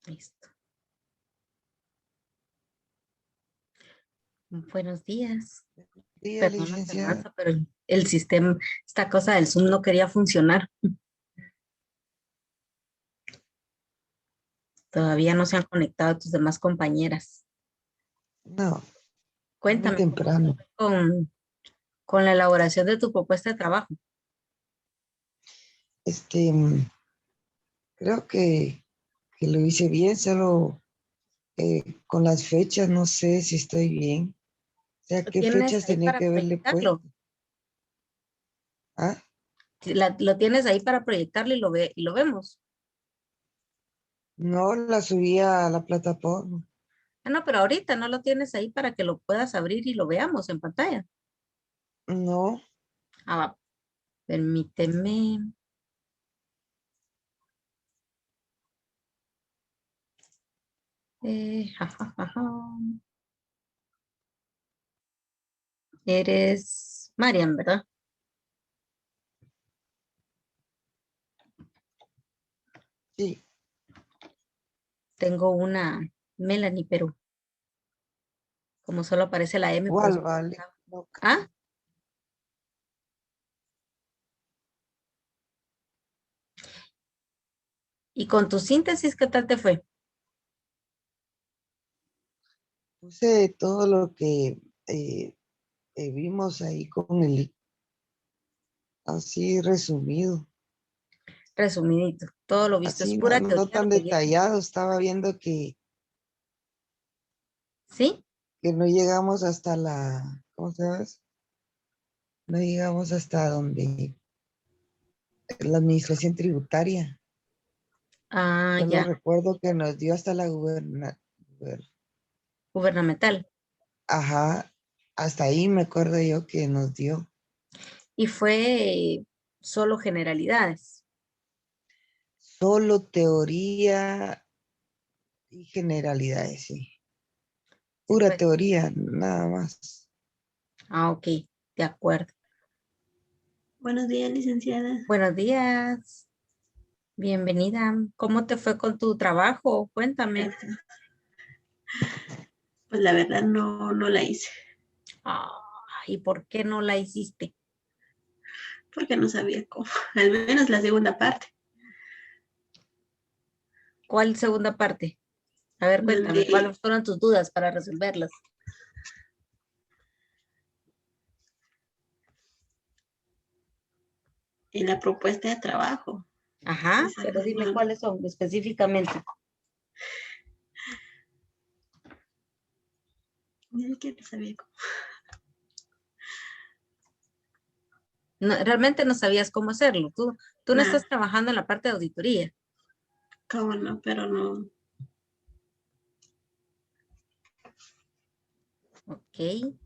Listo. Buenos días. Día, Perdona, licenciada. Fernanda, pero el sistema, esta cosa del Zoom no quería funcionar. Todavía no se han conectado tus demás compañeras. No, muy Cuéntame cómo te temprano. fue con la elaboración de tu propuesta de trabajo. Este, creo que lo hice bien, solo con las fechas no sé si estoy bien. O sea, ¿Lo ¿qué tienes fechas ahí tenía para que haberle proyectarlo? puesto? Ah, Lo tienes ahí para proyectarlo y lo vemos. no, la subí a la plataforma. Ah, no, pero ahorita no lo tienes ahí para que lo puedas abrir y lo veamos en pantalla. No, Ah, va. Permíteme. Ja, ja, ja, ja. Eres Marian, ¿verdad? sí, Tengo una Melanie, pero como solo aparece la M, por eso igual vale. preguntaba. No, Ah, y con tu síntesis, ¿qué tal te fue? puse todo lo que vimos ahí con el, así resumido. Resumidito, todo lo visto es Así no, pura no teoría lo tan que vieron, detallado. Estaba viendo ¿sí? que no llegamos hasta la, ¿cómo se llama eso? No llegamos hasta donde la administración tributaria. Ah, Solo ya, recuerdo que nos dio hasta la gubernamental. ajá, hasta ahí me acuerdo yo que nos dio. Y fue solo generalidades. Solo teoría y generalidades, sí. Sí Pura fue. teoría, nada más. Ah, ok, de acuerdo. Buenos días, licenciada. Buenos días, bienvenida. ¿Cómo te fue con tu trabajo? Cuéntame. Gracias. Pues la verdad no la hice, Ah, ¿y por qué no la hiciste? porque no sabía cómo, al menos la segunda parte, ¿Cuál segunda parte? A ver, cuéntame, donde ¿cuáles fueron tus dudas para resolverlas? en la propuesta de trabajo, Ajá, esa pero dime no, cuáles son específicamente. ni siquiera sabía cómo, Realmente no sabías cómo hacerlo. Tú no nada, estás trabajando en la parte de auditoría. cómo no, pero no, Ok.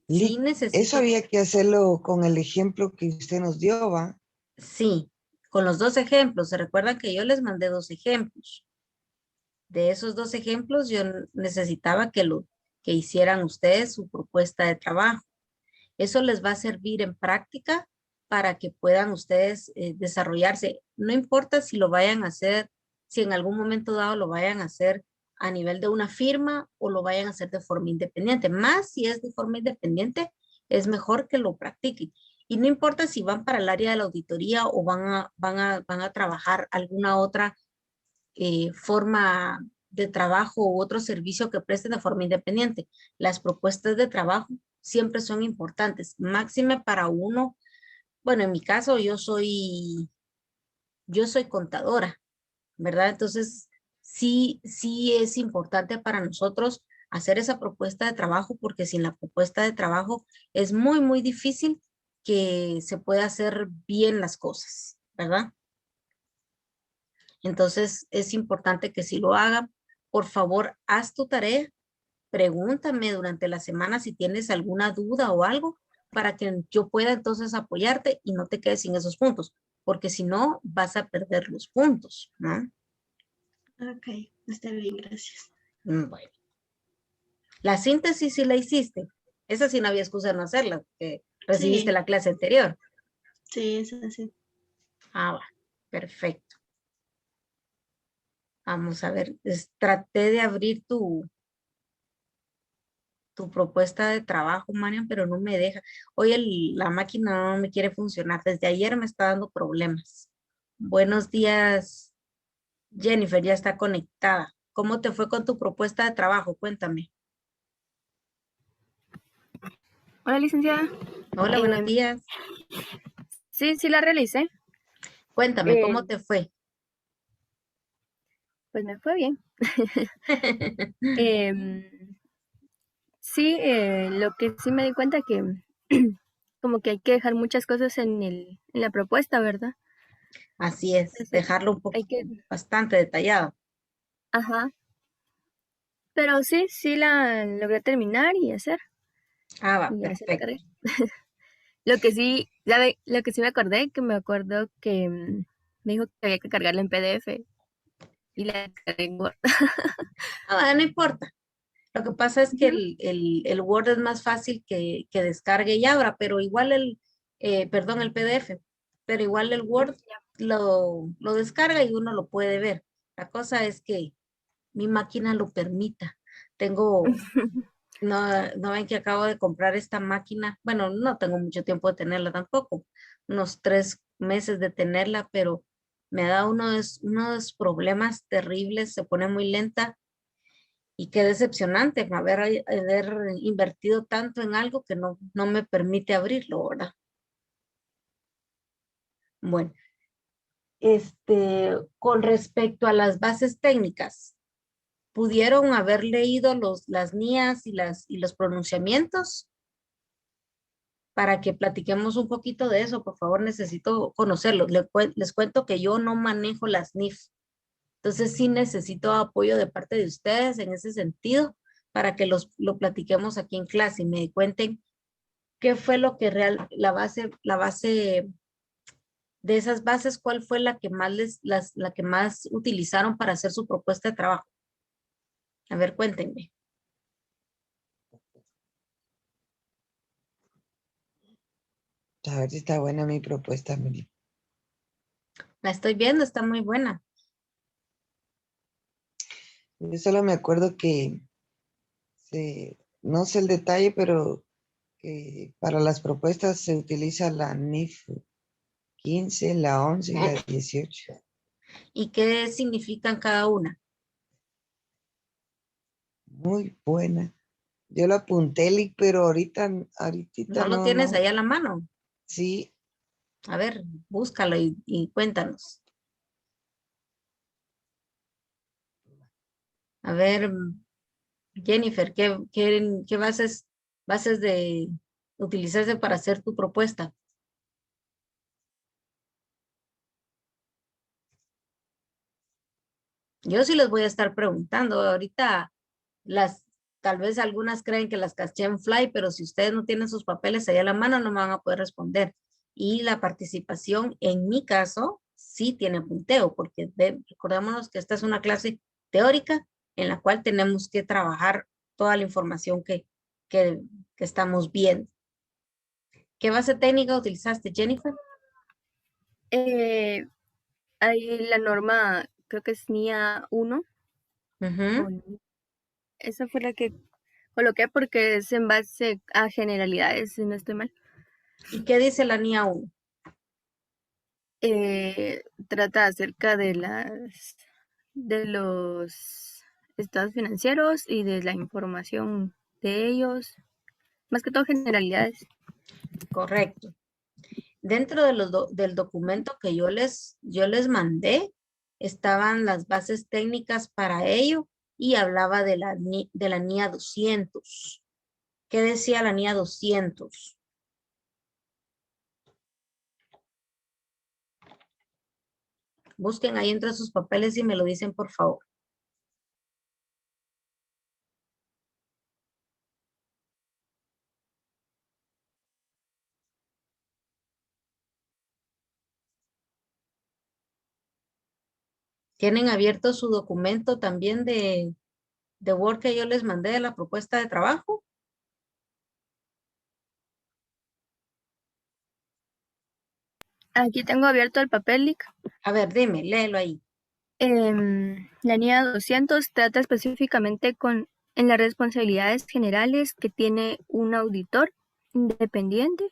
Sí Eso necesito, había que hacerlo con el ejemplo que usted nos dio, ¿va? sí, con los dos ejemplos. Se recuerdan que yo les mandé dos ejemplos. De esos dos ejemplos, yo necesitaba que hicieran ustedes su propuesta de trabajo. Eso les va a servir en práctica para que puedan ustedes desarrollarse. No importa si lo vayan a hacer, si en algún momento dado lo vayan a hacer a nivel de una firma o lo vayan a hacer de forma independiente. Más si es de forma independiente, es mejor que lo practiquen. Y no importa si van para el área de la auditoría o van a trabajar alguna otra forma de trabajo u otro servicio que presten de forma independiente. Las propuestas de trabajo siempre son importantes, máxime para uno. Bueno, en mi caso yo soy contadora, ¿verdad? Entonces, sí es importante para nosotros hacer esa propuesta de trabajo porque sin la propuesta de trabajo es muy difícil que se pueda hacer bien las cosas, ¿verdad? Entonces, es importante que si lo hagan, por favor, haz tu tarea, pregúntame durante la semana si tienes alguna duda o algo para que yo pueda entonces apoyarte y no te quedes sin esos puntos, porque si no, vas a perder los puntos, ¿no? ok, está bien, gracias. Bueno, la síntesis sí la hiciste. Esa sí no había excusa de no hacerla, porque recibiste Sí, la clase anterior. sí, es así. Ah, va, perfecto. Vamos a ver, traté de abrir tu propuesta de trabajo, Marian, pero no me deja. Hoy la máquina no me quiere funcionar. Desde ayer me está dando problemas. Buenos días, Jennifer, ya está conectada. ¿Cómo te fue con tu propuesta de trabajo? Cuéntame. Hola, licenciada. Hola, buenos días. Sí la realicé. Cuéntame, ¿cómo te fue? Pues me fue bien. Em, sí, lo que sí me di cuenta que como que hay que dejar muchas cosas en la propuesta, ¿verdad? Así es, Entonces, dejarlo un hay poco que, bastante detallado. ajá. Pero sí la logré terminar y hacer. Ah, va, Y ya se la perfecto. cargué. Lo que sí, ¿sabe? Lo que sí me acuerdo que me dijo que había que cargarla en PDF y la cargué en Word. Ah, no importa. Lo que pasa es que Ujú. el Word es más fácil que descargue y abra, pero igual perdón, el PDF, pero igual el Word lo descarga y uno lo puede ver. La cosa es que mi máquina lo permita. Tengo, no ven que acabo de comprar esta máquina. Bueno, no tengo mucho tiempo de tenerla tampoco, unos 3 meses de tenerla, pero me ha dado unos problemas terribles, se pone muy lenta y qué decepcionante haber invertido tanto en algo que no me permite abrirlo, ¿verdad? Bueno, con respecto a las bases técnicas, ¿pudieron haber leído las NIAs y los pronunciamientos? Para que platiquemos un poquito de eso, por favor, necesito conocerlos. Les cuento que yo no manejo las NIF, entonces sí necesito apoyo de parte de ustedes en ese sentido para que lo platiquemos aquí en clase y me cuenten qué fue lo que la base de esas bases, cuál fue la que más la que más utilizaron para hacer su propuesta de trabajo. A ver, cuéntenme. A ver si está buena mi propuesta, Miri. La estoy viendo, está muy buena. Yo solo me acuerdo que no sé el detalle, pero que para las propuestas se utiliza la NIF 15, la 11 y la 18. ¿Y qué significan cada una? Muy buena. Yo la apunté, Lick, pero ¿No ahorita lo no, tienes no. ahí a la mano? Sí, A ver, búscalo y cuéntanos. A ver, Jennifer, ¿qué bases de utilizaste para hacer tu propuesta? Yo sí les voy a estar preguntando. Ahorita las, tal vez algunas creen que las caché en Fly, pero si ustedes no tienen sus papeles ahí a la mano, no me van a poder responder. Y la participación, en mi caso, sí tiene punteo, porque recordémonos que esta es una clase teórica en la cual tenemos que trabajar toda la información que, que estamos viendo. ¿Qué base técnica utilizaste, Jennifer? Ahí la norma, creo que es NIA 1. Ujú. Esa fue la que coloqué porque es en base a generalidades, si no estoy mal. ¿Y qué dice la NIA 1? Trata acerca de los estados financieros y de la información de ellos, más que todo generalidades. Correcto. Dentro del documento que yo les mandé, estaban las bases técnicas para ello y hablaba de la NIA 200. ¿Qué decía la NIA 200? Busquen ahí entre sus papeles y me lo dicen, por favor. ¿Tienen abierto su documento también de Word que yo les mandé de la propuesta de trabajo? Aquí tengo abierto el papel, Lick. A ver, dime, léelo ahí. La NIA 200 trata específicamente en las responsabilidades generales que tiene un auditor independiente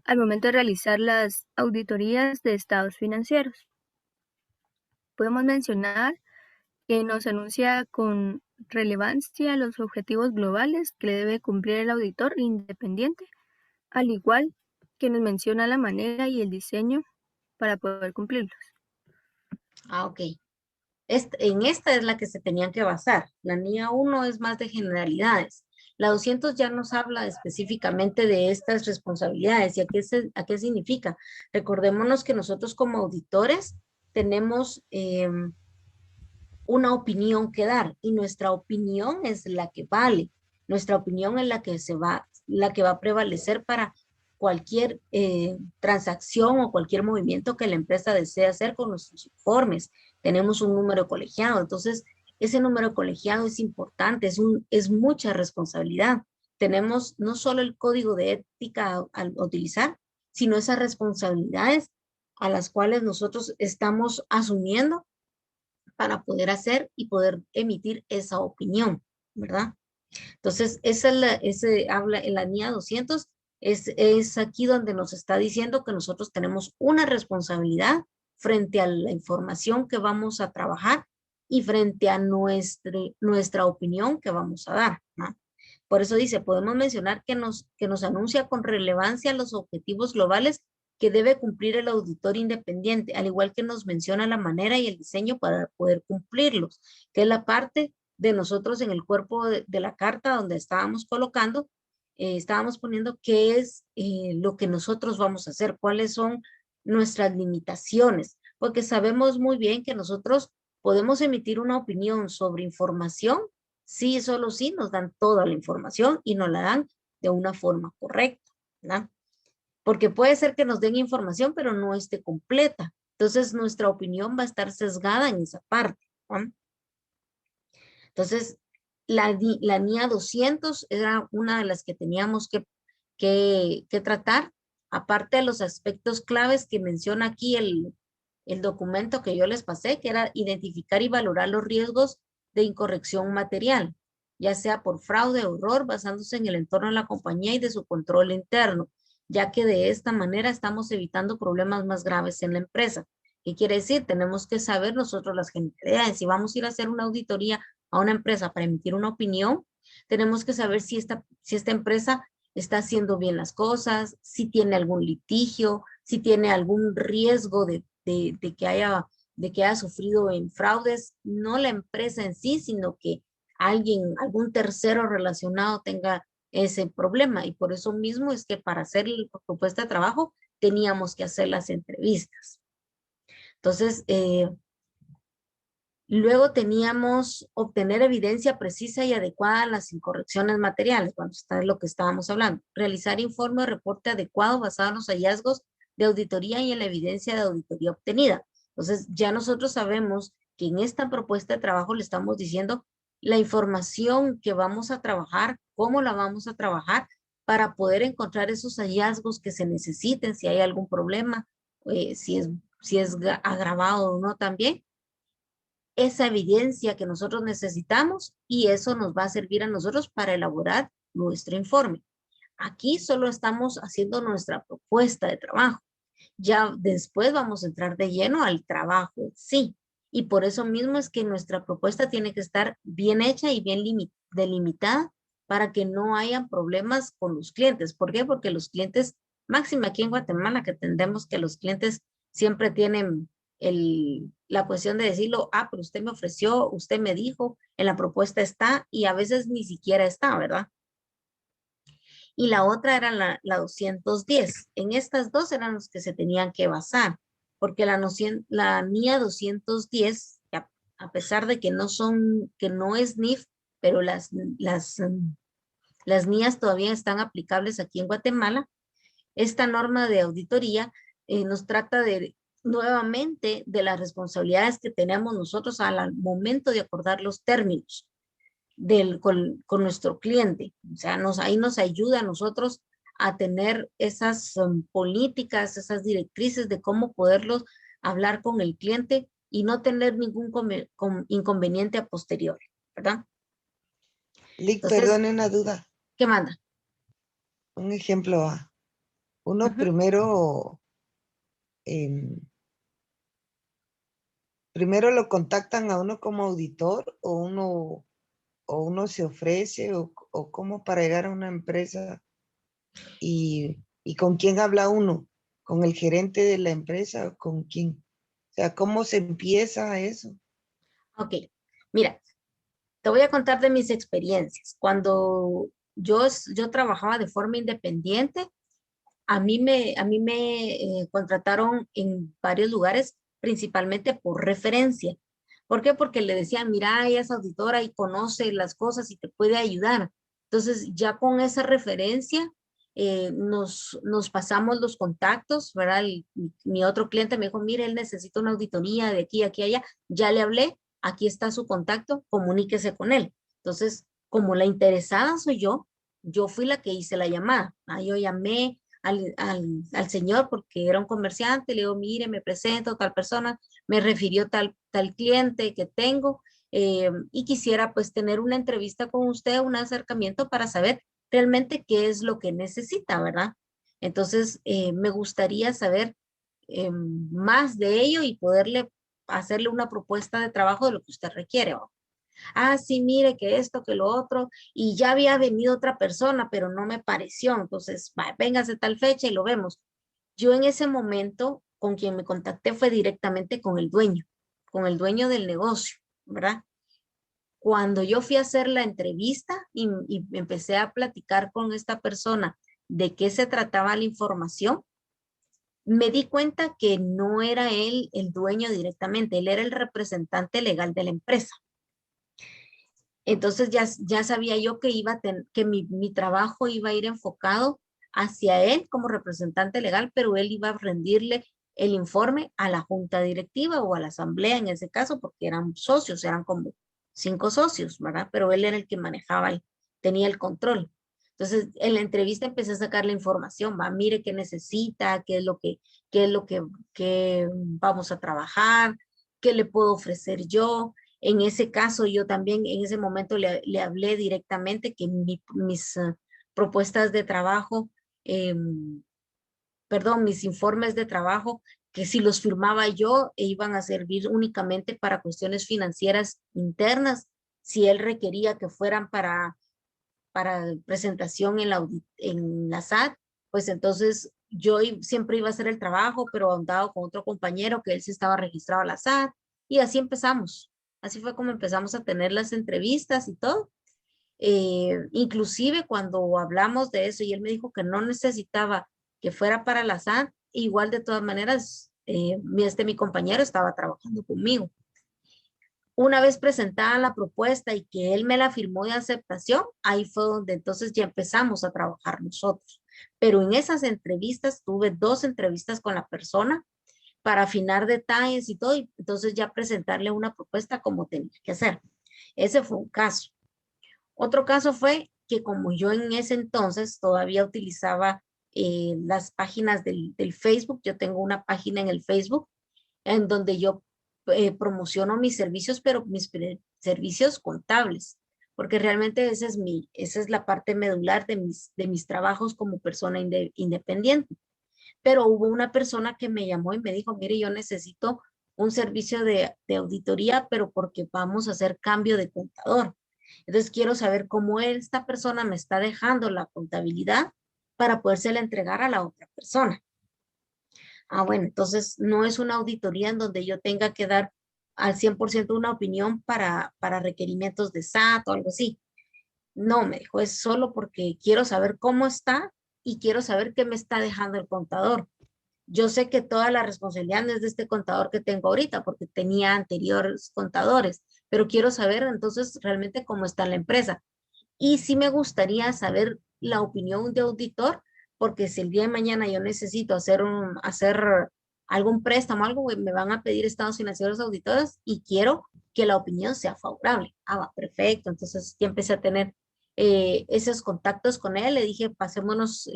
al momento de realizar las auditorías de estados financieros. Podemos mencionar que nos anuncia con relevancia los objetivos globales que debe cumplir el auditor independiente, al igual que nos menciona la manera y el diseño para poder cumplirlos. Ok. En esta es la que se tenían que basar. La NIA 1 es más de generalidades. La 200 ya nos habla específicamente de estas responsabilidades y a qué significa. Recordémonos que nosotros como auditores tenemos una opinión que dar y nuestra opinión es la que vale. Nuestra opinión es la que va a prevalecer para cualquier transacción o cualquier movimiento que la empresa desee hacer con nuestros informes. Tenemos un número colegiado, entonces ese número colegiado es importante, es mucha responsabilidad. Tenemos no solo el código de ética al utilizar, sino esas responsabilidades a las cuales nosotros estamos asumiendo para poder hacer y poder emitir esa opinión, ¿verdad? Entonces, habla en la NIA 200, es aquí donde nos está diciendo que nosotros tenemos una responsabilidad frente a la información que vamos a trabajar y frente a nuestra opinión que vamos a dar, ¿no? Por eso dice, podemos mencionar que nos anuncia con relevancia los objetivos globales que debe cumplir el auditor independiente, al igual que nos menciona la manera y el diseño para poder cumplirlos, que es la parte de nosotros en el cuerpo de la carta donde estábamos colocando, estábamos poniendo qué es lo que nosotros vamos a hacer, cuáles son nuestras limitaciones, porque sabemos muy bien que nosotros podemos emitir una opinión sobre información, sí, solo sí nos dan toda la información y nos la dan de una forma correcta, ¿verdad? Porque puede ser que nos den información, pero no esté completa. Entonces, nuestra opinión va a estar sesgada en esa parte, ¿no? Entonces, la NIA 200 era una de las que teníamos que tratar, aparte de los aspectos claves que menciona aquí el documento que yo les pasé, que era identificar y valorar los riesgos de incorrección material, ya sea por fraude o error, basándose en el entorno de la compañía y de su control interno, ya que de esta manera estamos evitando problemas más graves en la empresa. ¿Qué quiere decir? Tenemos que saber nosotros las generalidades. Si vamos a ir a hacer una auditoría a una empresa para emitir una opinión, tenemos que saber si esta empresa está haciendo bien las cosas, si tiene algún litigio, si tiene algún riesgo de que haya sufrido en fraudes, no la empresa en sí, sino que algún tercero relacionado tenga ese problema. Y por eso mismo es que para hacer la propuesta de trabajo teníamos que hacer las entrevistas. Entonces, luego teníamos obtener evidencia precisa y adecuada a las incorrecciones materiales, cuando está lo que estábamos hablando. Realizar informe o reporte adecuado basado en los hallazgos de auditoría y en la evidencia de auditoría obtenida. Entonces, ya nosotros sabemos que en esta propuesta de trabajo le estamos diciendo la información que vamos a trabajar, cómo la vamos a trabajar para poder encontrar esos hallazgos que se necesiten, si hay algún problema, si es agravado o no también. Esa evidencia que nosotros necesitamos y eso nos va a servir a nosotros para elaborar nuestro informe. Aquí solo estamos haciendo nuestra propuesta de trabajo. Ya después vamos a entrar de lleno al trabajo en sí. Y por eso mismo es que nuestra propuesta tiene que estar bien hecha y bien delimitada para que no haya problemas con los clientes. ¿Por qué? Porque los clientes, máxima aquí en Guatemala, que entendemos que los clientes siempre tienen la cuestión de decirlo, pero usted me ofreció, usted me dijo, en la propuesta está, y a veces ni siquiera está, ¿verdad? Y la otra era la 210. En estas dos eran los que se tenían que basar, porque la NIA 210, a pesar de que no es NIF, pero las NIAs todavía están aplicables aquí en Guatemala. Esta norma de auditoría nos trata nuevamente de las responsabilidades que tenemos nosotros al momento de acordar los términos con nuestro cliente. O sea, ahí nos ayuda a nosotros a tener esas políticas, esas directrices de cómo poderlos hablar con el cliente y no tener ningún inconveniente a posteriori, ¿verdad? Lick, Entonces, perdone una duda. ¿qué manda? Un ejemplo A. Uno Ujú. em, primero lo contactan a uno como auditor o uno se ofrece o cómo para llegar a una empresa y con quién habla uno, con el gerente de la empresa o con quién. O sea, ¿cómo se empieza eso? Ok, mira, te voy a contar de mis experiencias. Cuando yo trabajaba de forma independiente, a mí me contrataron en varios lugares, principalmente por referencia. ¿Por qué? Porque le decían, mira, ella es auditora y conoce las cosas y te puede ayudar. Entonces, ya con esa referencia, nos pasamos los contactos, ¿verdad? Mi otro cliente me dijo, mire, él necesita una auditoría de aquí, aquí, allá. Ya le hablé, aquí está su contacto, comuníquese con él. Entonces, como la interesada soy yo fui la que hice la llamada. Yo llamé al señor porque era un comerciante, le digo, mire, me presento, tal persona, me refirió tal cliente que tengo y quisiera pues tener una entrevista con usted, un acercamiento para saber realmente qué es lo que necesita, ¿verdad? Entonces, me gustaría saber más de ello y poderle hacerle una propuesta de trabajo de lo que usted requiere. ¿Va? Ah, sí, mire que esto, que lo otro, y ya había venido otra persona, pero no me pareció, entonces, va, véngase tal fecha y lo vemos. Yo en ese momento, con quien me contacté fue directamente con el dueño del negocio, ¿verdad? Cuando yo fui a hacer la entrevista y empecé a platicar con esta persona de qué se trataba la información, me di cuenta que no era él el dueño directamente, él era el representante legal de la empresa. Entonces ya sabía yo que que mi trabajo iba a ir enfocado hacia él como representante legal, pero él iba a rendirle el informe a la junta directiva o a la asamblea en ese caso, porque eran socios, eran como 5 socios, ¿verdad? Pero él era el que manejaba, tenía el control. Entonces, en la entrevista empecé a sacar la información, va, mire qué necesita, qué es lo que vamos a trabajar, qué le puedo ofrecer yo. En ese caso, yo también en ese momento le hablé directamente que mis propuestas de trabajo, perdón, mis informes de trabajo, que si los firmaba yo, iban a servir únicamente para cuestiones financieras internas, si él requería que fueran para presentación en la SAT, pues entonces yo siempre iba a hacer el trabajo, pero andaba con otro compañero que él sí estaba registrado a la SAT, y así empezamos. Así fue como empezamos a tener las entrevistas y todo. Inclusive cuando hablamos de eso y él me dijo que no necesitaba que fuera para la SAT, igual de todas maneras, mi compañero estaba trabajando conmigo. Una vez presentada la propuesta y que él me la firmó de aceptación, ahí fue donde entonces ya empezamos a trabajar nosotros. Pero en esas entrevistas, tuve 2 entrevistas con la persona para afinar detalles y todo, y entonces ya presentarle una propuesta como tenía que hacer. Ese fue un caso. Otro caso fue que como yo en ese entonces todavía utilizaba las páginas del Facebook, yo tengo una página en el Facebook en donde yo promociono mis servicios, pero mis servicios contables, porque realmente esa es la parte medular de mis trabajos como persona independiente. Pero hubo una persona que me llamó y me dijo, mire, yo necesito un servicio de auditoría, pero porque vamos a hacer cambio de contador. Entonces quiero saber cómo esta persona me está dejando la contabilidad para podérsela entregar a la otra persona. Ah, bueno, entonces no es una auditoría en donde yo tenga que dar al 100% una opinión para requerimientos de SAT o algo así. No, me dijo, es solo porque quiero saber cómo está y quiero saber qué me está dejando el contador. Yo sé que toda la responsabilidad no es de este contador que tengo ahorita, porque tenía anteriores contadores, pero quiero saber entonces realmente cómo está la empresa. Y sí me gustaría saber la opinión de auditor, porque si el día de mañana yo necesito hacer algún préstamo, algo, me van a pedir estados financieros auditores y quiero que la opinión sea favorable. Ah, va, perfecto. Entonces ya empecé a tener esos contactos con él. Le dije, pasémonos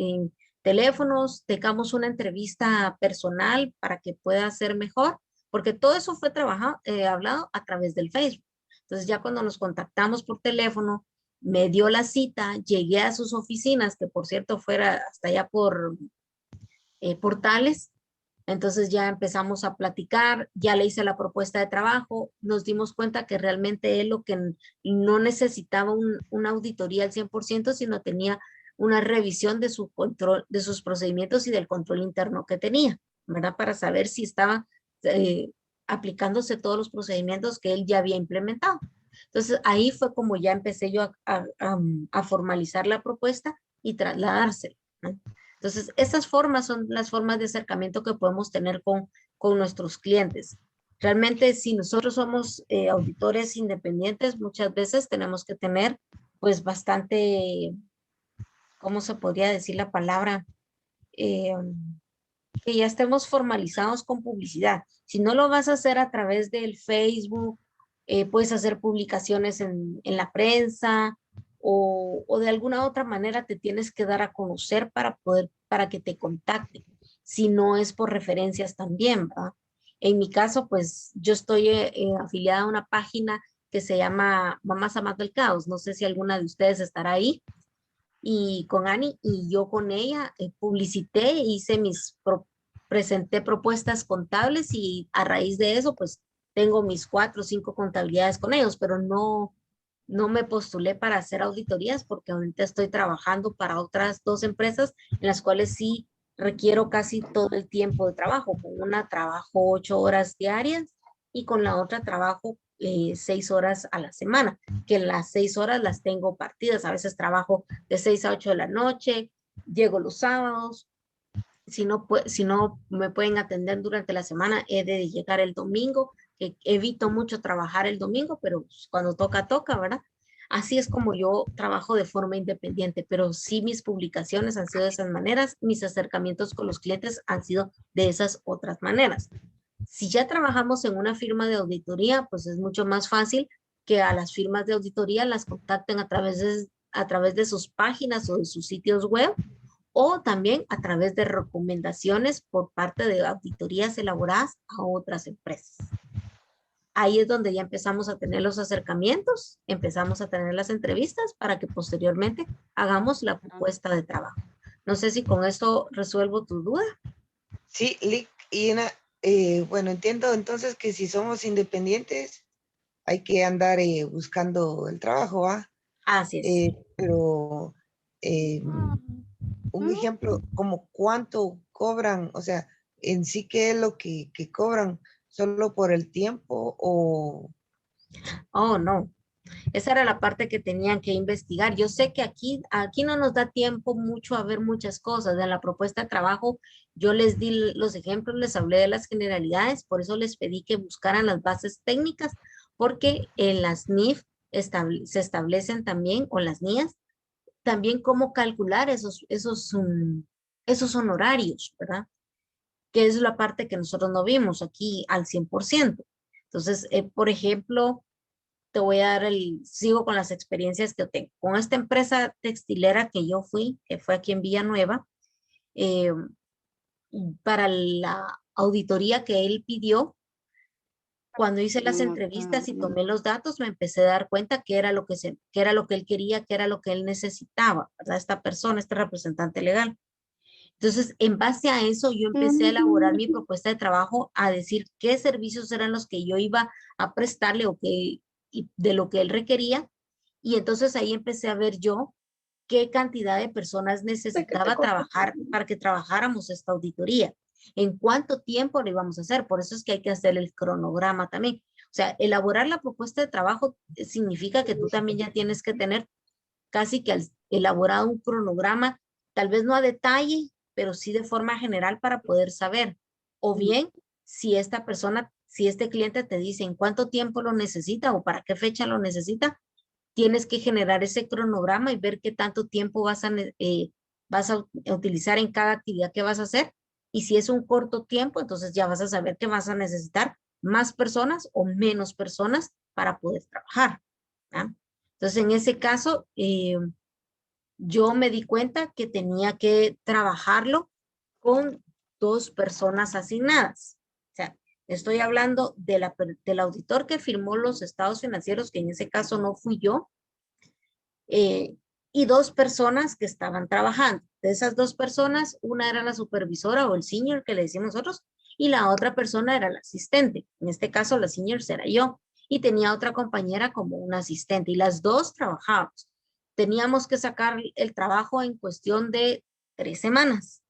teléfonos, tengamos una entrevista personal para que pueda ser mejor. porque todo eso fue hablado a través del Facebook. Entonces ya cuando nos contactamos por teléfono, me dio la cita, llegué a sus oficinas, que por cierto fuera hasta allá por Portales. Entonces ya empezamos a platicar, ya le hice la propuesta de trabajo, nos dimos cuenta que realmente él lo que no necesitaba una auditoría al 100%, sino tenía una revisión de su control, de sus procedimientos y del control interno que tenía, ¿verdad? Para saber si estaba aplicándose todos los procedimientos que él ya había implementado. Entonces ahí fue como ya empecé yo a formalizar la propuesta y trasladársela, ¿no? Entonces, esas formas son las formas de acercamiento que podemos tener con nuestros clientes. Realmente, si nosotros somos auditores independientes, muchas veces tenemos que tener, pues, bastante, ¿cómo se podría decir la palabra? Que ya estemos formalizados con publicidad. Si no lo vas a hacer a través del Facebook, puedes hacer publicaciones en la prensa, o de alguna otra manera te tienes que dar a conocer para que te contacten, si no es por referencias también, ¿verdad? En mi caso, pues yo estoy afiliada a una página que se llama Mamás Amando el Caos. No sé si alguna de ustedes estará ahí. Y con Ani y yo con ella publicité, presenté propuestas contables y a raíz de eso, pues tengo mis 4 o 5 contabilidades con ellos, pero no me postulé para hacer auditorías porque ahorita estoy trabajando para otras 2 empresas en las cuales sí requiero casi todo el tiempo de trabajo. Con una trabajo 8 horas diarias y con la otra trabajo 6 horas a la semana, que las 6 horas las tengo partidas. A veces trabajo de 6 a 8 de la noche, llego los sábados. Si no me pueden atender durante la semana, he de llegar el domingo, que evito mucho trabajar el domingo, pero cuando toca, toca, ¿verdad? Así es como yo trabajo de forma independiente, pero sí mis publicaciones han sido de esas maneras, mis acercamientos con los clientes han sido de esas otras maneras. Si ya trabajamos en una firma de auditoría, pues es mucho más fácil que a las firmas de auditoría las contacten a través de sus páginas o de sus sitios web, o también a través de recomendaciones por parte de auditorías elaboradas a otras empresas. Ahí es donde ya empezamos a tener los acercamientos, empezamos a tener las entrevistas para que posteriormente hagamos la propuesta de trabajo. No sé si con esto resuelvo tu duda. Sí, bueno, entiendo entonces que si somos independientes hay que andar buscando el trabajo, ¿va? Así es. Pero un ejemplo, como cuánto cobran, o sea, en sí qué es lo que cobran, solo por el tiempo o... Oh, no. Esa era la parte que tenían que investigar. Yo sé que aquí no nos da tiempo mucho a ver muchas cosas. En la propuesta de trabajo, yo les di los ejemplos, les hablé de las generalidades, por eso les pedí que buscaran las bases técnicas, porque en las NIF se establecen también, o las NIAs, también cómo calcular esos honorarios, ¿verdad? Que es la parte que nosotros no vimos aquí al 100%. Entonces, por ejemplo, te voy a dar sigo con las experiencias que tengo. Con esta empresa textilera que yo fui, que fue aquí en Villanueva, eh, para la auditoría que él pidió, cuando hice las entrevistas y tomé los datos, me empecé a dar cuenta que era lo que él quería, que era lo que él necesitaba, ¿verdad? Esta persona, este representante legal. Entonces, en base a eso, yo empecé a elaborar mi propuesta de trabajo, a decir qué servicios eran los que yo iba a prestarle y de lo que él requería. Y entonces ahí empecé a ver yo qué cantidad de personas necesitaba trabajar para que trabajáramos esta auditoría. En cuánto tiempo lo íbamos a hacer. Por eso es que hay que hacer el cronograma también. O sea, elaborar la propuesta de trabajo significa que tú también ya tienes que tener casi que elaborado un cronograma, tal vez no a detalle, pero sí de forma general para poder saber. O bien, si si este cliente te dice en cuánto tiempo lo necesita o para qué fecha lo necesita, tienes que generar ese cronograma y ver qué tanto tiempo vas a utilizar en cada actividad que vas a hacer. Y si es un corto tiempo, entonces ya vas a saber que vas a necesitar más personas o menos personas para poder trabajar, ¿ah? Entonces, en ese caso, yo me di cuenta que tenía que trabajarlo con 2 personas asignadas. O sea, Estoy hablando del auditor que firmó los estados financieros, que en ese caso no fui yo, y 2 personas que estaban trabajando. De esas 2 personas, una era la supervisora o el senior que le decimos nosotros, y la otra persona era la asistente. En este caso, la senior era yo, y tenía otra compañera como una asistente, y las dos trabajábamos. Teníamos que sacar el trabajo en cuestión de 3 semanas.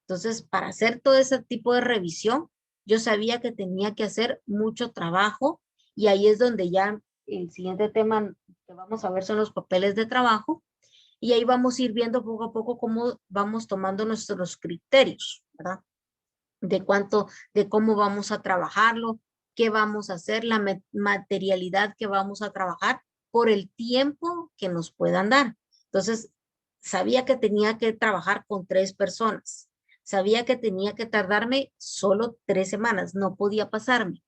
Entonces, para hacer todo ese tipo de revisión, yo sabía que tenía que hacer mucho trabajo, y ahí es donde ya el siguiente tema que vamos a ver son los papeles de trabajo, y ahí vamos a ir viendo poco a poco cómo vamos tomando nuestros criterios, ¿verdad? De cómo vamos a trabajarlo, qué vamos a hacer, la materialidad que vamos a trabajar por el tiempo que nos puedan dar. Entonces, sabía que tenía que trabajar con 3 personas, sabía que tenía que tardarme solo 3 semanas, no podía pasarme.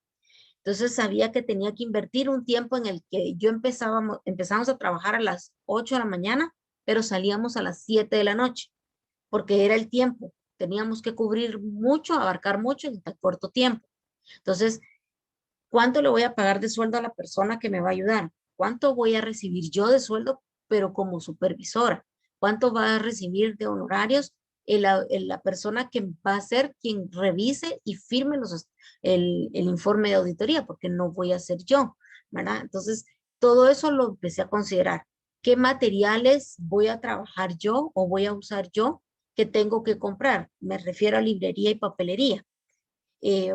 Entonces sabía que tenía que invertir un tiempo en el que yo empezamos a trabajar a las 8 de la mañana, pero salíamos a las 7 de la noche, porque era el tiempo. Teníamos que cubrir mucho, abarcar mucho en tan corto tiempo. Entonces, ¿cuánto le voy a pagar de sueldo a la persona que me va a ayudar? ¿Cuánto voy a recibir yo de sueldo, pero como supervisora? ¿Cuánto va a recibir de honorarios la persona que va a ser quien revise y firme el informe de auditoría? Porque no voy a ser yo, ¿verdad? Entonces, todo eso lo empecé a considerar. ¿Qué materiales voy a trabajar yo o voy a usar yo que tengo que comprar? Me refiero a librería y papelería. Eh,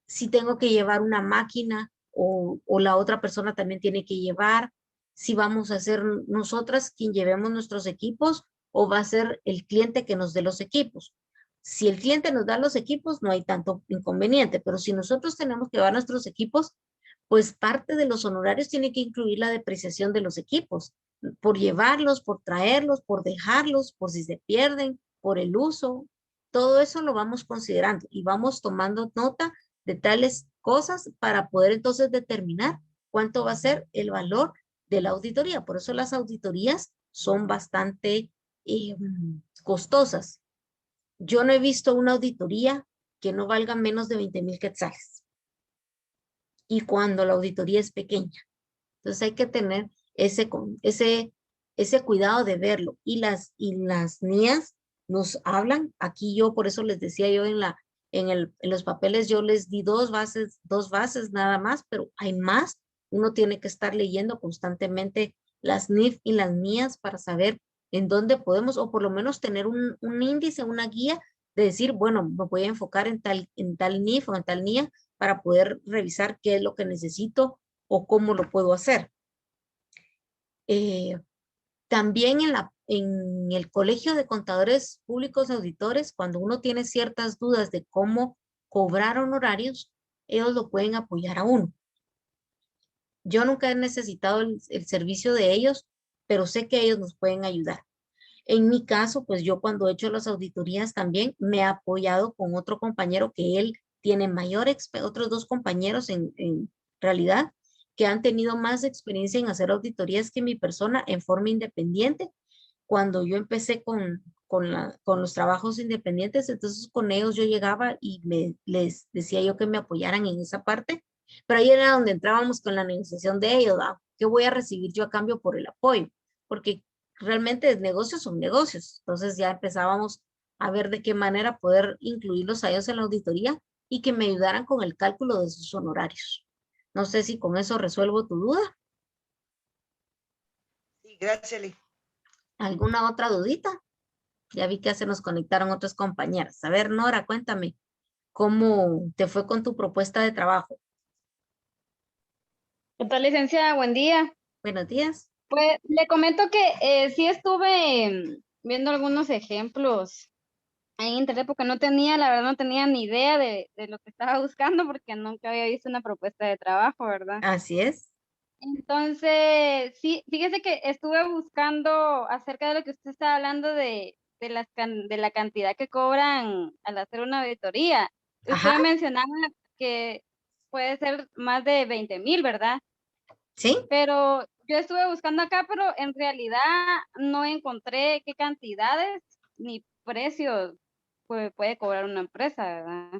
si tengo que llevar una máquina o la otra persona también tiene que llevar, si vamos a ser nosotras quien llevemos nuestros equipos o va a ser el cliente que nos dé los equipos. Si el cliente nos da los equipos, no hay tanto inconveniente, pero si nosotros tenemos que llevar nuestros equipos, pues parte de los honorarios tiene que incluir la depreciación de los equipos, por llevarlos, por traerlos, por dejarlos, por si se pierden, por el uso. Todo eso lo vamos considerando y vamos tomando nota de tales cosas para poder entonces determinar cuánto va a ser el valor de la auditoría. Por eso las auditorías son bastante costosas. Yo no he visto una auditoría que no valga menos de 20,000 quetzales. Y cuando la auditoría es pequeña. Entonces hay que tener ese cuidado de verlo. Y las NIAs nos hablan, aquí yo por eso les decía yo en los papeles yo les di 2 bases nada más, pero hay más. Uno tiene que estar leyendo constantemente las NIF y las NIAs para saber en dónde podemos, o por lo menos tener un índice, una guía de decir, bueno, me voy a enfocar en tal NIF o en tal NIA para poder revisar qué es lo que necesito o cómo lo puedo hacer. También en el Colegio de Contadores Públicos Auditores, cuando uno tiene ciertas dudas de cómo cobrar honorarios, ellos lo pueden apoyar a uno. Yo nunca he necesitado el servicio de ellos, pero sé que ellos nos pueden ayudar. En mi caso, pues yo cuando he hecho las auditorías también me he apoyado con otro compañero que él tiene otros 2 compañeros en realidad, que han tenido más experiencia en hacer auditorías que mi persona en forma independiente. Cuando yo empecé con los trabajos independientes, entonces con ellos yo llegaba y les decía yo que me apoyaran en esa parte, pero ahí era donde entrábamos con la negociación de ellos, ¿qué voy a recibir yo a cambio por el apoyo? Porque realmente negocios son negocios. Entonces ya empezábamos a ver de qué manera poder incluirlos a ellos en la auditoría y que me ayudaran con el cálculo de sus honorarios. No sé si con eso resuelvo tu duda. Sí, gracias, Lee. ¿Alguna otra dudita? Ya vi que se nos conectaron otras compañeras. A ver, Nora, cuéntame, ¿cómo te fue con tu propuesta de trabajo? ¿Qué tal, licenciada? Buen día. Buenos días. Pues le comento que sí estuve viendo algunos ejemplos en internet porque no tenía, la verdad, no tenía ni idea de lo que estaba buscando porque nunca había visto una propuesta de trabajo, ¿verdad? Así es. Entonces, sí, fíjese que estuve buscando acerca de lo que usted estaba hablando de la cantidad que cobran al hacer una auditoría. Ajá, Usted mencionaba que puede ser más de 20,000, ¿verdad? sí. Pero yo estuve buscando acá, pero en realidad no encontré qué cantidades ni precios puede cobrar una empresa, ¿verdad?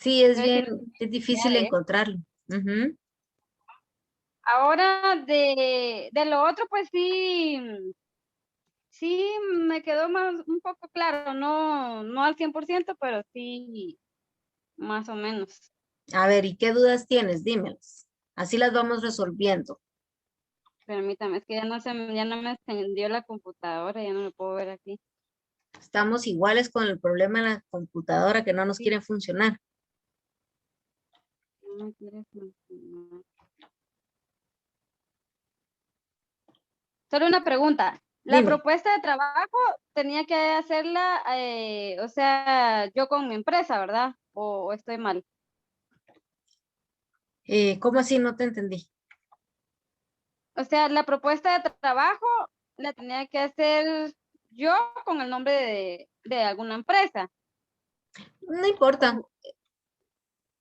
Sí, es Entonces, sí, bien, es difícil ya, ¿eh? encontrarlo. Ujú. Ahora de lo otro, pues sí, sí me quedó más un poco claro, no al 100%, pero sí más o menos. A ver, ¿y qué dudas tienes? Dímelas. Así las vamos resolviendo. Permítame, es que ya no me encendió la computadora, ya no lo puedo ver aquí. Estamos iguales con el problema de la computadora que no nos Sí, quiere funcionar. no me quiere funcionar. Solo una pregunta. La Dime, propuesta de trabajo tenía que hacerla, o sea, yo con mi empresa, ¿verdad? O estoy mal. ¿cómo así? No te entendí. O sea, la propuesta de trabajo la tenía que hacer yo con el nombre de alguna empresa. No importa. O-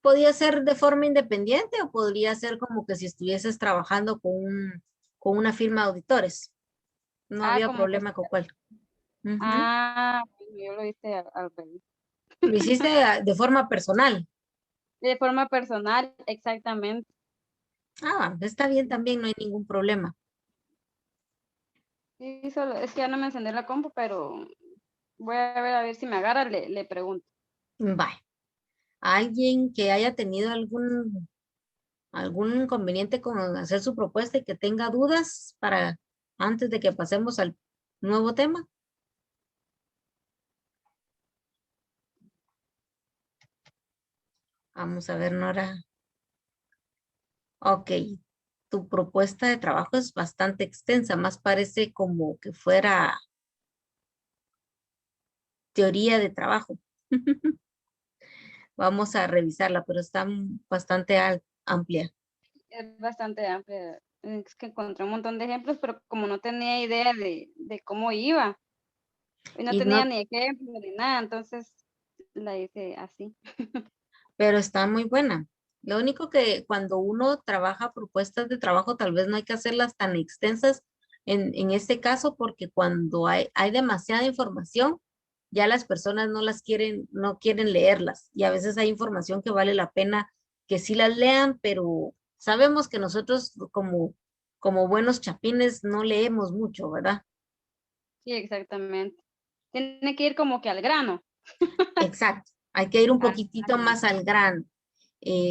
Podía ser de forma independiente o podría ser como que si estuvieses trabajando con una firma de auditores. No había como que, problema con cuál. Ujú. bueno, yo lo hice al revés. Lo hiciste de forma personal. De forma personal, exactamente. Ah, está bien también, no hay ningún problema. Sí, solo, es que ya no me encendí la compu, pero voy a ver si me agarra, le pregunto. Bye. Alguien que haya tenido algún inconveniente con hacer su propuesta y que tenga dudas para antes de que pasemos al nuevo tema. Vamos a ver, Nora. Ok, tu propuesta de trabajo es bastante extensa, más parece como que fuera teoría de trabajo. Vamos a revisarla, pero está bastante amplia. Es bastante amplia. Es que encontré un montón de ejemplos, pero como no tenía idea de cómo iba, y no Y tenía no, ni ejemplo ni nada, entonces la hice así. pero está muy buena. Lo único que cuando uno trabaja propuestas de trabajo, tal vez no hay que hacerlas tan extensas en este caso, porque cuando hay demasiada información, ya las personas no las quieren, no quieren leerlas. Y a veces hay información que vale la pena que sí las lean, pero sabemos que nosotros como buenos chapines no leemos mucho, ¿verdad? Sí, exactamente. Tiene que ir como que al grano. Exacto. Hay que ir un Ah, poquitito más al grano.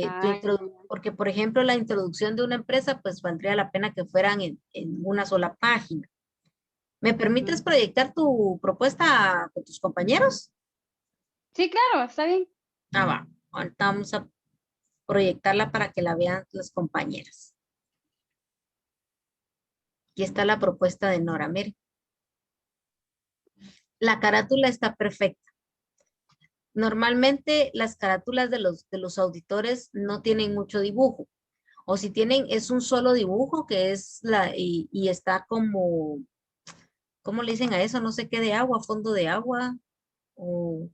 ah, Porque, por ejemplo, la introducción de una empresa, pues valdría la pena que fueran en una sola página. ¿Me permites ujú. proyectar tu propuesta con tus compañeros? Sí, claro, está bien. Ah, va. Ahorita vamos a proyectarla para que la vean las compañeras. Aquí está la propuesta de Nora. Mire, la carátula está perfecta. Normalmente las carátulas de los auditores no tienen mucho dibujo. O si tienen, es un solo dibujo que es y está como, ¿cómo le dicen a eso? No sé qué de agua, fondo de agua o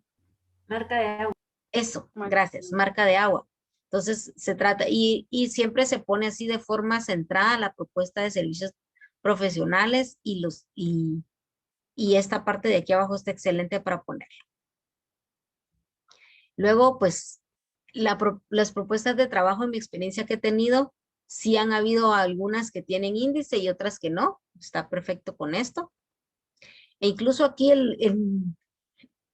Marca de agua. eso, Bueno, gracias, marca de agua. Entonces se trata, y siempre se pone así de forma centrada la propuesta de servicios profesionales y esta parte de aquí abajo está excelente para poner. Luego, pues, las propuestas de trabajo, en mi experiencia que he tenido, sí han habido algunas que tienen índice y otras que no. Está perfecto con esto. E incluso aquí en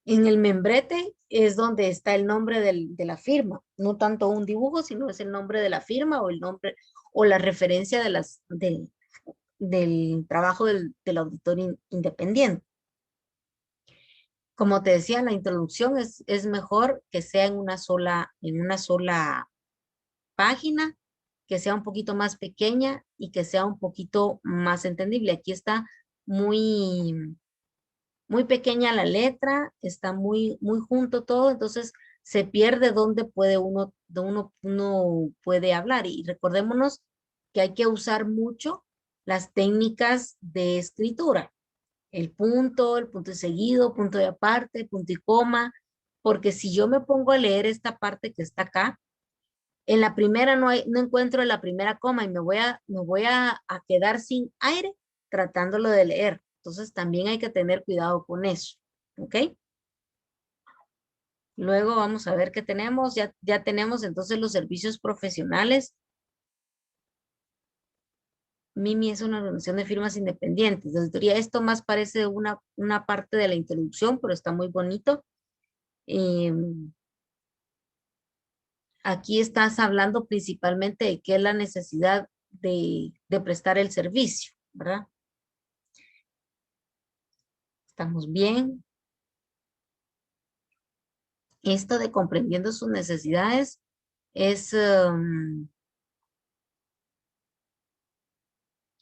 el membrete es donde está el nombre de la firma. No tanto un dibujo, sino es el nombre de la firma o el nombre o la referencia del trabajo del auditor independiente. Como te decía, la introducción es mejor que sea en una sola página, que sea un poquito más pequeña y que sea un poquito más entendible. Aquí está muy, muy pequeña la letra, está muy junto todo, entonces se pierde dónde puede uno puede hablar. Y recordémonos que hay que usar mucho las técnicas de escritura, el punto y seguido, punto y aparte, punto y coma, porque si yo me pongo a leer esta parte que está acá, en la primera no encuentro la primera coma y me voy a quedar sin aire tratándolo de leer. Entonces también hay que tener cuidado con eso. ¿Ok? Luego vamos a ver qué tenemos. Ya tenemos entonces los servicios profesionales. Mimi es una organización de firmas independientes. En teoría, esto más parece una parte de la introducción, pero está muy bonito. Aquí estás hablando principalmente de qué es la necesidad de prestar el servicio, ¿verdad? ¿Estamos bien? Esto de comprendiendo sus necesidades es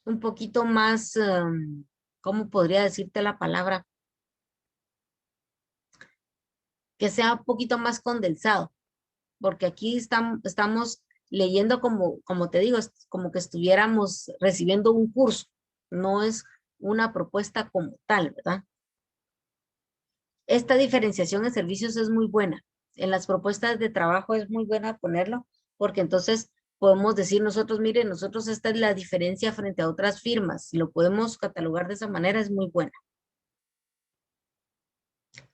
un poquito más, ¿cómo podría decirte la palabra? Que sea un poquito más condensado, porque aquí estamos leyendo como te digo, es como que estuviéramos recibiendo un curso, no es una propuesta como tal, ¿verdad? Esta diferenciación en servicios es muy buena. En las propuestas de trabajo es muy buena ponerlo, porque entonces podemos decir nosotros, mire, nosotros esta es la diferencia frente a otras firmas. Si lo podemos catalogar de esa manera, es muy buena.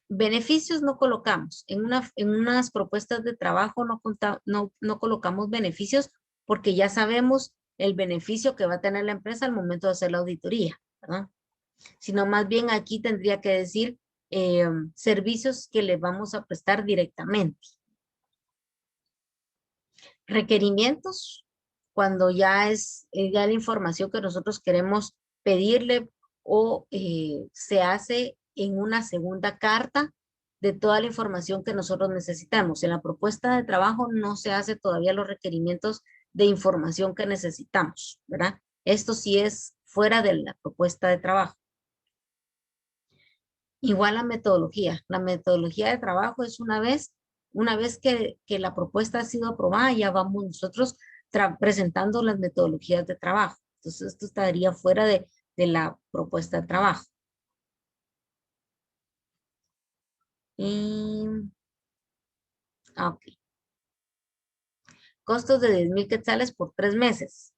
Beneficios no colocamos. En unas propuestas de trabajo no colocamos beneficios porque ya sabemos el beneficio que va a tener la empresa al momento de hacer la auditoría, ¿verdad? Sino más bien aquí tendría que decir servicios que le vamos a prestar directamente. Requerimientos, cuando ya es ya la información que nosotros queremos pedirle o se hace en una segunda carta de toda la información que nosotros necesitamos. En la propuesta de trabajo no se hace todavía los requerimientos de información que necesitamos, ¿verdad? Esto sí es fuera de la propuesta de trabajo. Igual la metodología. La metodología de trabajo es una vez que la propuesta ha sido aprobada, ya vamos nosotros presentando las metodologías de trabajo. Entonces, esto estaría fuera de la propuesta de trabajo. Ok. Costos de 10,000 quetzales por 3 meses.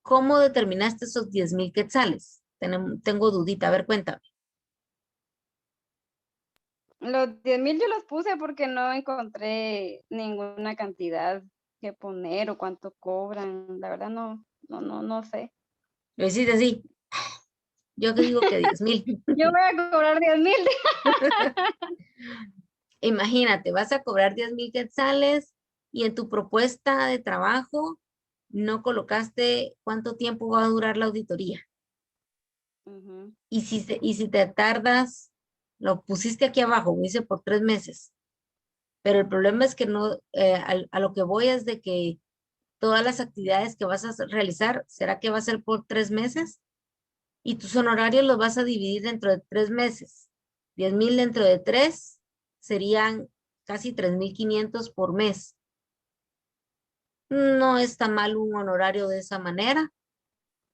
¿Cómo determinaste esos 10,000 quetzales? Tengo dudita. A ver, cuéntame. Los 10,000 yo los puse porque no encontré ninguna cantidad que poner o cuánto cobran. La verdad no sé. Lo hiciste así. Yo que digo que 10,000. Yo voy a cobrar 10,000. Imagínate, vas a cobrar 10,000 quetzales y en tu propuesta de trabajo no colocaste cuánto tiempo va a durar la auditoría. Y si te tardas, lo pusiste aquí abajo, dice por 3 meses. Pero el problema es que no, a lo que voy es de que todas las actividades que vas a realizar, ¿será que va a ser por 3 meses? Y tus honorarios los vas a dividir dentro de 3 meses. 10,000 dentro de 3 serían casi 3,500 por mes. No está mal un honorario de esa manera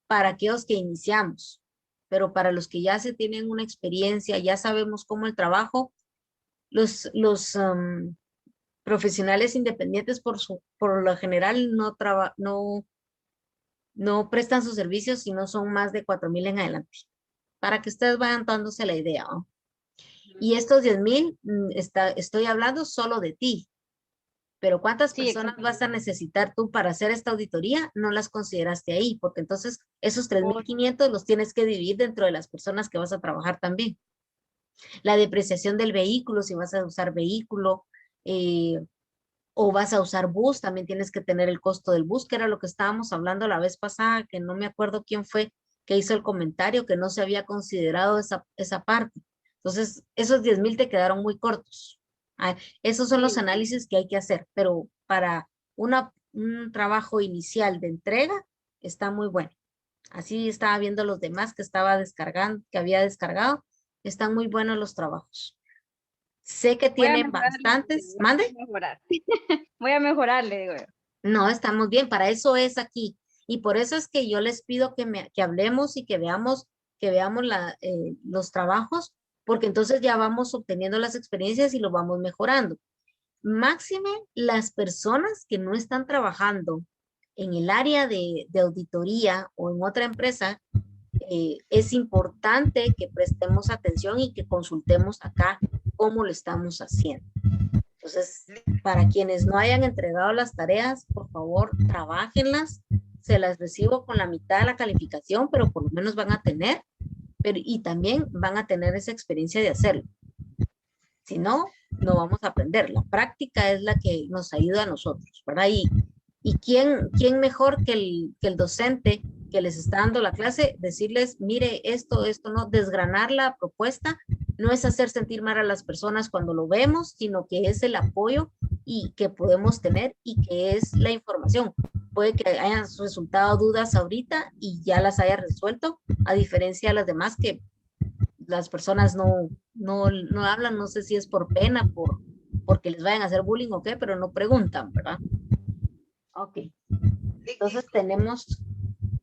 para aquellos que iniciamos, pero para los que ya se tienen una experiencia, ya sabemos cómo el trabajo, los profesionales independientes por lo general no prestan sus servicios si no son más de 4,000 en adelante, para que ustedes vayan dándose la idea, ¿no? Y estos 10,000, estoy hablando solo de ti, pero ¿cuántas personas vas a necesitar tú para hacer esta auditoría? No las consideraste ahí, porque entonces esos 3,500 los tienes que dividir dentro de las personas que vas a trabajar también. La depreciación del vehículo, si vas a usar vehículo, o vas a usar bus, también tienes que tener el costo del bus, que era lo que estábamos hablando la vez pasada, que no me acuerdo quién fue que hizo el comentario, que no se había considerado esa parte. Entonces, esos 10,000 te quedaron muy cortos. Esos son los análisis que hay que hacer, pero para un trabajo inicial de entrega está muy bueno. Así estaba viendo los demás que había descargado. Están muy buenos los trabajos. Sé que tienen bastantes. ¿Mande? Voy a mejorarle, digo yo. No, estamos bien, para eso es aquí. Y por eso es que yo les pido que hablemos y que veamos los trabajos, porque entonces ya vamos obteniendo las experiencias y lo vamos mejorando. Máxime las personas que no están trabajando en el área de auditoría o en otra empresa, es importante que prestemos atención y que consultemos acá cómo lo estamos haciendo. Entonces, para quienes no hayan entregado las tareas, por favor, trabájenlas. Se las recibo con la mitad de la calificación, pero por lo menos van a tener, y también van a tener esa experiencia de hacerlo. Si no, no vamos a aprender. La práctica es la que nos ayuda a nosotros, ¿verdad? Y quién mejor que el docente que les está dando la clase, decirles, mire, esto no, desgranar la propuesta, no es hacer sentir mal a las personas cuando lo vemos, sino que es el apoyo y que podemos tener y que es la información. Puede que hayan resultado dudas ahorita y ya las haya resuelto, a diferencia de las demás que las personas no hablan, no sé si es por pena, porque les vayan a hacer bullying o qué, pero no preguntan, ¿verdad? Ok. Entonces tenemos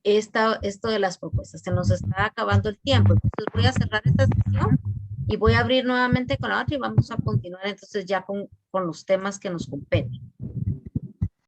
esto de las propuestas. Se nos está acabando el tiempo. Entonces voy a cerrar esta sesión y voy a abrir nuevamente con la otra y vamos a continuar entonces ya con los temas que nos competen.